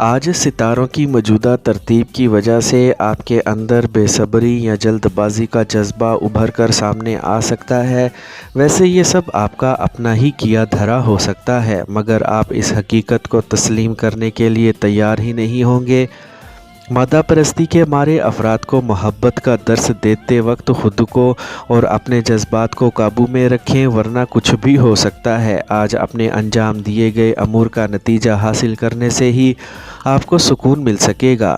آج ستاروں کی موجودہ ترتیب کی وجہ سے آپ کے اندر بے صبری یا جلد بازی کا جذبہ ابھر کر سامنے آ سکتا ہے۔ ویسے یہ سب آپ کا اپنا ہی کیا دھرا ہو سکتا ہے، مگر آپ اس حقیقت کو تسلیم کرنے کے لیے تیار ہی نہیں ہوں گے۔ مادہ پرستی کے مارے افراد کو محبت کا درس دیتے وقت خود کو اور اپنے جذبات کو قابو میں رکھیں، ورنہ کچھ بھی ہو سکتا ہے۔ آج اپنے انجام دیے گئے امور کا نتیجہ حاصل کرنے سے ہی آپ کو سکون مل سکے گا۔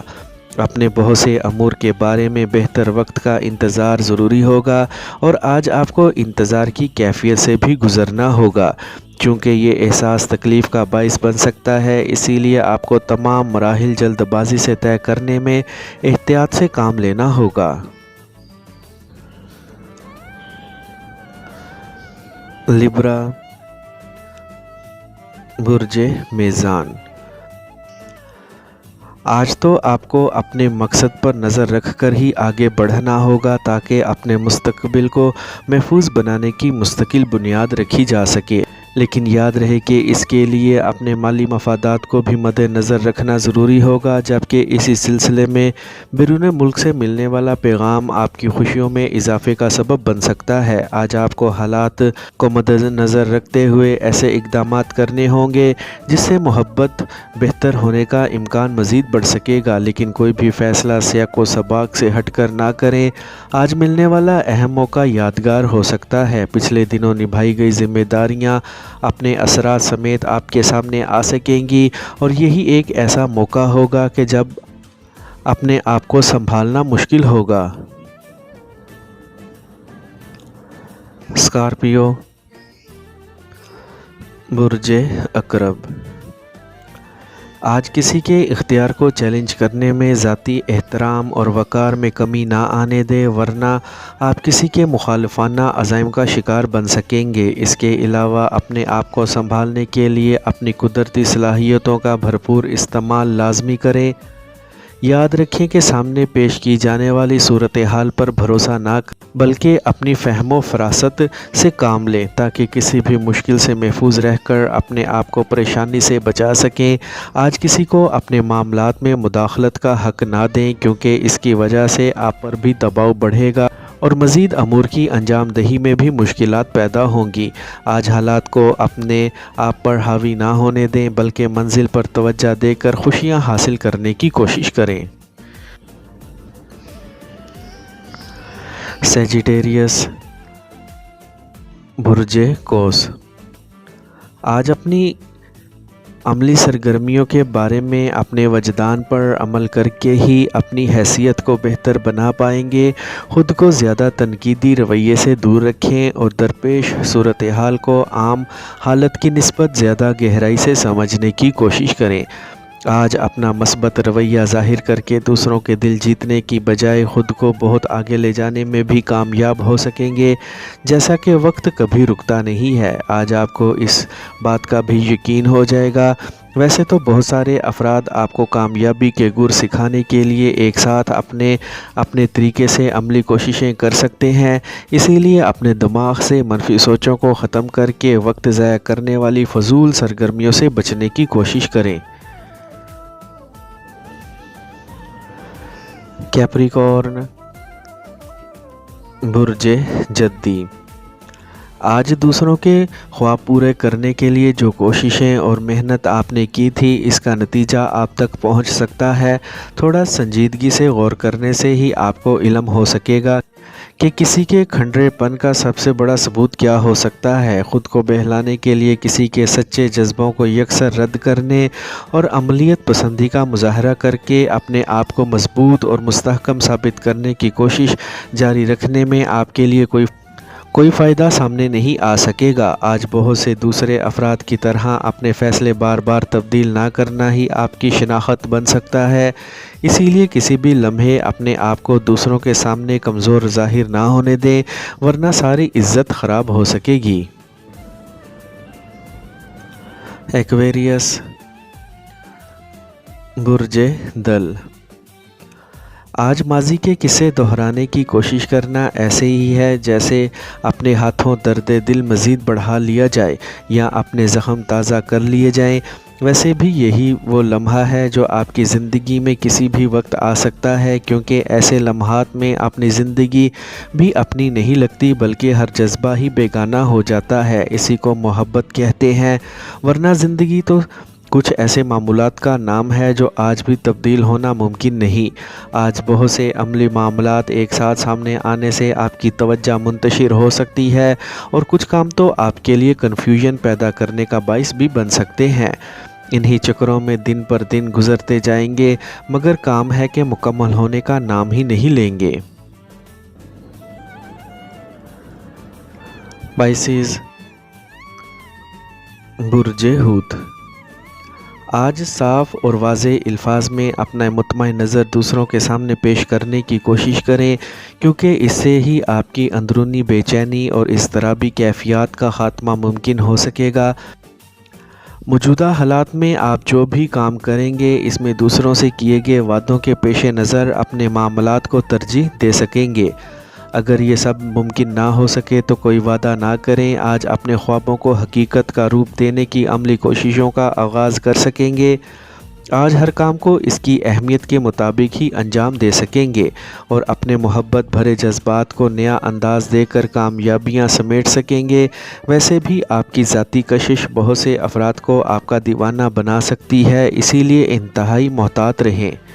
اپنے بہت سے امور کے بارے میں بہتر وقت کا انتظار ضروری ہوگا، اور آج آپ کو انتظار کی کیفیت سے بھی گزرنا ہوگا، چونکہ یہ احساس تکلیف کا باعث بن سکتا ہے۔ اسی لیے آپ کو تمام مراحل جلد بازی سے طے کرنے میں احتیاط سے کام لینا ہوگا۔ لبرا، برج میزان۔ آج تو آپ کو اپنے مقصد پر نظر رکھ کر ہی آگے بڑھنا ہوگا تاکہ اپنے مستقبل کو محفوظ بنانے کی مستقل بنیاد رکھی جا سکے، لیکن یاد رہے کہ اس کے لیے اپنے مالی مفادات کو بھی مد نظر رکھنا ضروری ہوگا، جبکہ اسی سلسلے میں بیرون ملک سے ملنے والا پیغام آپ کی خوشیوں میں اضافے کا سبب بن سکتا ہے۔ آج آپ کو حالات کو مد نظر رکھتے ہوئے ایسے اقدامات کرنے ہوں گے جس سے محبت بہتر ہونے کا امکان مزید بڑھ سکے گا، لیکن کوئی بھی فیصلہ سیاق و سباق سے ہٹ کر نہ کریں۔ آج ملنے والا اہم موقع یادگار ہو سکتا ہے۔ پچھلے دنوں نبھائی گئی ذمہ داریاں اپنے اثرات سمیت آپ کے سامنے آ سکیں گی، اور یہی ایک ایسا موقع ہوگا کہ جب اپنے آپ کو سنبھالنا مشکل ہوگا۔ اسکارپیو، برج عقرب۔ آج کسی کے اختیار کو چیلنج کرنے میں ذاتی احترام اور وقار میں کمی نہ آنے دیں، ورنہ آپ کسی کے مخالفانہ عزائم کا شکار بن سکیں گے۔ اس کے علاوہ اپنے آپ کو سنبھالنے کے لیے اپنی قدرتی صلاحیتوں کا بھرپور استعمال لازمی کریں۔ یاد رکھیں کہ سامنے پیش کی جانے والی صورتحال پر بھروسہ نہ کریں، بلکہ اپنی فہم و فراست سے کام لیں تاکہ کسی بھی مشکل سے محفوظ رہ کر اپنے آپ کو پریشانی سے بچا سکیں۔ آج کسی کو اپنے معاملات میں مداخلت کا حق نہ دیں، کیونکہ اس کی وجہ سے آپ پر بھی دباؤ بڑھے گا اور مزید امور کی انجام دہی میں بھی مشکلات پیدا ہوں گی۔ آج حالات کو اپنے آپ پر حاوی نہ ہونے دیں، بلکہ منزل پر توجہ دے کر خوشیاں حاصل کرنے کی کوشش کریں۔ سیجیٹیریس، برج قوس۔ آج اپنی عملی سرگرمیوں کے بارے میں اپنے وجدان پر عمل کر کے ہی اپنی حیثیت کو بہتر بنا پائیں گے۔ خود کو زیادہ تنقیدی رویے سے دور رکھیں اور درپیش صورتحال کو عام حالت کی نسبت زیادہ گہرائی سے سمجھنے کی کوشش کریں۔ آج اپنا مثبت رویہ ظاہر کر کے دوسروں کے دل جیتنے کی بجائے خود کو بہت آگے لے جانے میں بھی کامیاب ہو سکیں گے، جیسا کہ وقت کبھی رکتا نہیں ہے۔ آج آپ کو اس بات کا بھی یقین ہو جائے گا۔ ویسے تو بہت سارے افراد آپ کو کامیابی کے گر سکھانے کے لیے ایک ساتھ اپنے طریقے سے عملی کوششیں کر سکتے ہیں، اسی لیے اپنے دماغ سے منفی سوچوں کو ختم کر کے وقت ضائع کرنے والی فضول سرگرمیوں سے بچنے کی کوشش کریں۔ کیپریکارن، برج جدی۔ آج دوسروں کے خواب پورے کرنے کے لیے جو کوششیں اور محنت آپ نے کی تھی، اس کا نتیجہ آپ تک پہنچ سکتا ہے۔ تھوڑا سنجیدگی سے غور کرنے سے ہی آپ کو علم ہو سکے گا کہ کسی کے کھنڈرے پن کا سب سے بڑا ثبوت کیا ہو سکتا ہے۔ خود کو بہلانے کے لیے کسی کے سچے جذبوں کو یکسر رد کرنے اور عملیت پسندی کا مظاہرہ کر کے اپنے آپ کو مضبوط اور مستحکم ثابت کرنے کی کوشش جاری رکھنے میں آپ کے لیے کوئی فائدہ سامنے نہیں آ سکے گا۔ آج بہت سے دوسرے افراد کی طرح اپنے فیصلے بار بار تبدیل نہ کرنا ہی آپ کی شناخت بن سکتا ہے، اسی لیے کسی بھی لمحے اپنے آپ کو دوسروں کے سامنے کمزور ظاہر نہ ہونے دیں، ورنہ ساری عزت خراب ہو سکے گی۔ ایکویریس، برج دل۔ آج ماضی کے قصے دہرانے کی کوشش کرنا ایسے ہی ہے جیسے اپنے ہاتھوں درد دل مزید بڑھا لیا جائے یا اپنے زخم تازہ کر لیے جائیں۔ ویسے بھی یہی وہ لمحہ ہے جو آپ کی زندگی میں کسی بھی وقت آ سکتا ہے، کیونکہ ایسے لمحات میں اپنی زندگی بھی اپنی نہیں لگتی بلکہ ہر جذبہ ہی بیگانہ ہو جاتا ہے۔ اسی کو محبت کہتے ہیں، ورنہ زندگی تو کچھ ایسے معمولات کا نام ہے جو آج بھی تبدیل ہونا ممکن نہیں۔ آج بہت سے عملی معاملات ایک ساتھ سامنے آنے سے آپ کی توجہ منتشر ہو سکتی ہے اور کچھ کام تو آپ کے لیے کنفیوژن پیدا کرنے کا باعث بھی بن سکتے ہیں۔ انہی چکروں میں دن پر دن گزرتے جائیں گے، مگر کام ہے کہ مکمل ہونے کا نام ہی نہیں لیں گے۔ پائسیز، برج حوت۔ آج صاف اور واضح الفاظ میں اپنا مطمئن نظر دوسروں کے سامنے پیش کرنے کی کوشش کریں، کیونکہ اس سے ہی آپ کی اندرونی بے چینی اور اضطرابی کیفیات کا خاتمہ ممکن ہو سکے گا۔ موجودہ حالات میں آپ جو بھی کام کریں گے، اس میں دوسروں سے کیے گئے وعدوں کے پیش نظر اپنے معاملات کو ترجیح دے سکیں گے۔ اگر یہ سب ممکن نہ ہو سکے تو کوئی وعدہ نہ کریں۔ آج اپنے خوابوں کو حقیقت کا روپ دینے کی عملی کوششوں کا آغاز کر سکیں گے۔ آج ہر کام کو اس کی اہمیت کے مطابق ہی انجام دے سکیں گے اور اپنے محبت بھرے جذبات کو نیا انداز دے کر کامیابیاں سمیٹ سکیں گے۔ ویسے بھی آپ کی ذاتی کشش بہت سے افراد کو آپ کا دیوانہ بنا سکتی ہے، اسی لیے انتہائی محتاط رہیں۔